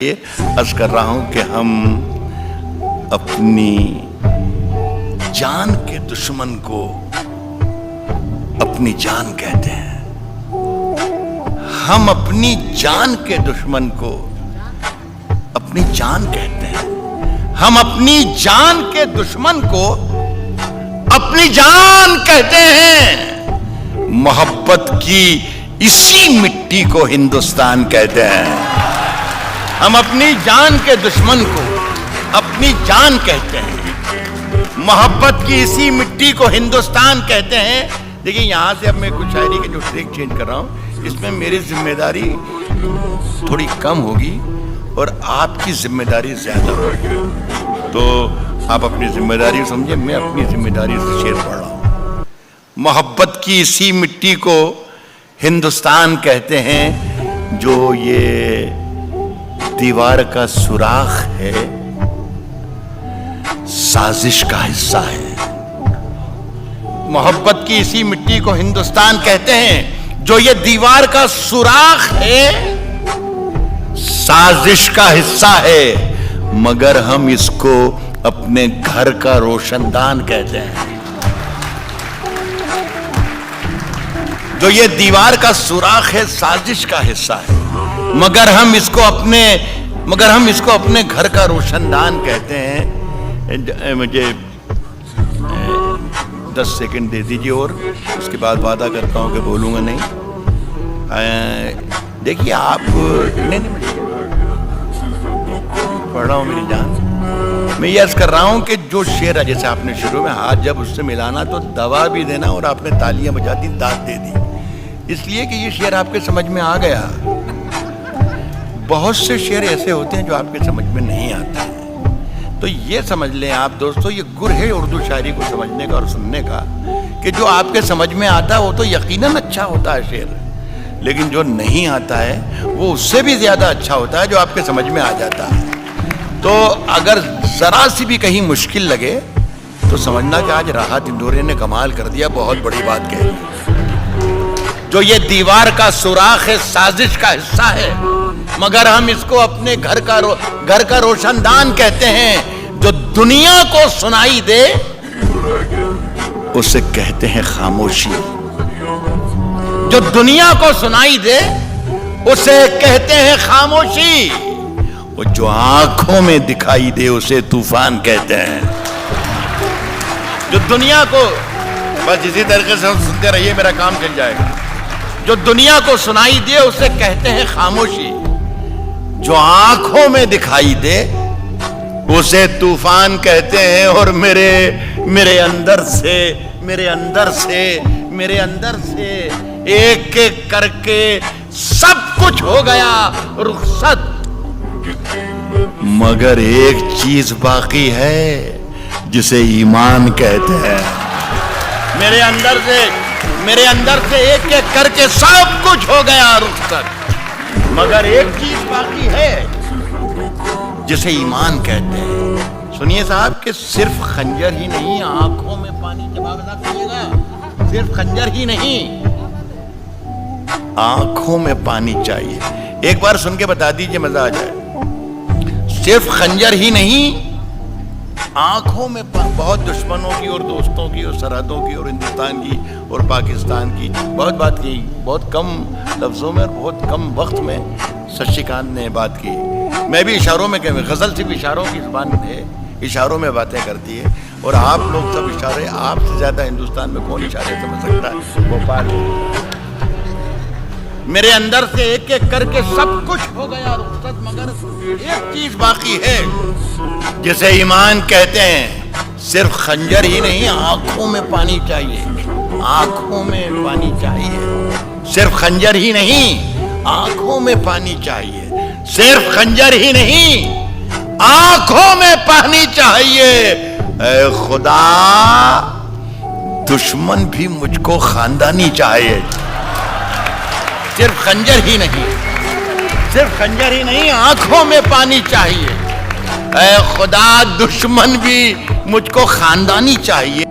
دیکھیے عرض کر رہا ہوں کہ ہم اپنی جان کے دشمن کو اپنی جان کہتے ہیں. ہم اپنی جان کے دشمن کو اپنی جان کہتے ہیں. ہم اپنی جان کے دشمن کو اپنی جان کہتے ہیں. محبت کی اسی مٹی کو ہندوستان کہتے ہیں. ہم اپنی جان کے دشمن کو اپنی جان کہتے ہیں. محبت کی اسی مٹی کو ہندوستان کہتے ہیں. دیکھیں یہاں سے اب میں کچھ شاعری کے جو ٹریک چینج کر رہا ہوں اس میں میری ذمہ داری تھوڑی کم ہوگی اور آپ کی ذمہ داری زیادہ ہوگی. تو آپ اپنی ذمہ داری سمجھیں, میں اپنی ذمہ داری سے شعر پڑھ رہا ہوں. محبت کی اسی مٹی کو ہندوستان کہتے ہیں. جو یہ دیوار کا سوراخ ہے سازش کا حصہ ہے. محبت کی اسی مٹی کو ہندوستان کہتے ہیں. جو یہ دیوار کا سوراخ ہے سازش کا حصہ ہے, مگر ہم اس کو اپنے گھر کا روشن دان کہتے ہیں. جو یہ دیوار کا سوراخ ہے سازش کا حصہ ہے, مگر ہم اس کو اپنے گھر کا روشن دان کہتے ہیں. مجھے 10 سیکنڈ دے دیجیے اور اس کے بعد وعدہ کرتا ہوں کہ بولوں گا نہیں. دیکھیے آپ پڑھ رہا ہوں میری جان, میں یہ عرض کر رہا ہوں کہ جو شعر ہے جیسے آپ نے شروع میں ہاتھ جب اس سے ملانا تو دوا بھی دینا اور آپ نے تالیاں بجا دی, داد دے دی, اس لیے کہ یہ شعر آپ کے سمجھ میں آ گیا. بہت سے شعر ایسے ہوتے ہیں جو آپ کے سمجھ میں نہیں آتے ہیں. تو یہ سمجھ لیں آپ دوستو, یہ گر ہے اردو شاعری کو سمجھنے کا اور سننے کا کہ جو آپ کے سمجھ میں آتا ہے وہ تو یقیناً اچھا ہوتا ہے شعر, لیکن جو نہیں آتا ہے وہ اس سے بھی زیادہ اچھا ہوتا ہے جو آپ کے سمجھ میں آ جاتا ہے. تو اگر ذرا سی بھی کہیں مشکل لگے تو سمجھنا کہ آج راحت اندوری نے کمال کر دیا, بہت بڑی بات کہہ دی. جو یہ دیوار کا سوراخ ہے سازش کا حصہ ہے, مگر ہم اس کو اپنے گھر کا روشن دان کہتے ہیں. جو دنیا کو سنائی دے اسے کہتے ہیں خاموشی. جو دنیا کو سنائی دے اسے کہتے ہیں خاموشی. اور جو آنکھوں میں دکھائی دے اسے طوفان کہتے ہیں. جو دنیا کو, بس اسی طریقے سے ہم سنتے رہیے میرا کام چل جائے گا. جو دنیا کو سنائی دے اسے کہتے ہیں خاموشی. جو آنکھوں میں دکھائی دے اسے طوفان کہتے ہیں. اور میرے اندر سے ایک ایک کر کے سب کچھ ہو گیا رخصت, مگر ایک چیز باقی ہے جسے ایمان کہتے ہیں. میرے اندر سے ایک ایک کر کے سب کچھ ہو گیا رخصت, مگر ایک چیز باقی ہے جسے ایمان کہتے ہیں. سنیے صاحب کہ صرف خنجر ہی نہیں, آنکھوں میں پانی, جواب ادا کیجیے گا, صرف خنجر ہی نہیں آنکھوں میں پانی چاہیے. ایک بار سن کے بتا دیجئے مزہ آ جائے. صرف خنجر ہی نہیں, آنکھوں میں بہت دشمنوں کی اور دوستوں کی اور سرحدوں کی اور ہندوستان کی اور پاکستان کی بہت بات کی, بہت کم لفظوں میں اور بہت کم وقت میں ششیکانت نے بات کی. میں بھی اشاروں میں غزل صرف اشاروں کی زبان ہے, اشاروں میں باتیں کرتی ہے. اور آپ لوگ سب اشارے, آپ سے زیادہ ہندوستان میں کون اشارے سمجھ سکتا ہے, بھوپال. میرے اندر سے ایک ایک کر کے سب کچھ ہو گیا رخصت, مگر ایک چیز باقی ہے جسے ایمان کہتے ہیں. صرف خنجر ہی نہیں, آنکھوں میں پانی چاہیے, آنکھوں میں پانی چاہیے. صرف خنجر ہی نہیں, آنکھوں میں پانی چاہیے. صرف خنجر ہی نہیں, آنکھوں میں پانی چاہیے. اے خدا, دشمن بھی مجھ کو خاندانی چاہیے. صرف خنجر ہی نہیں, آنکھوں میں پانی چاہیے. اے خدا, دشمن بھی مجھ کو خاندانی چاہیے.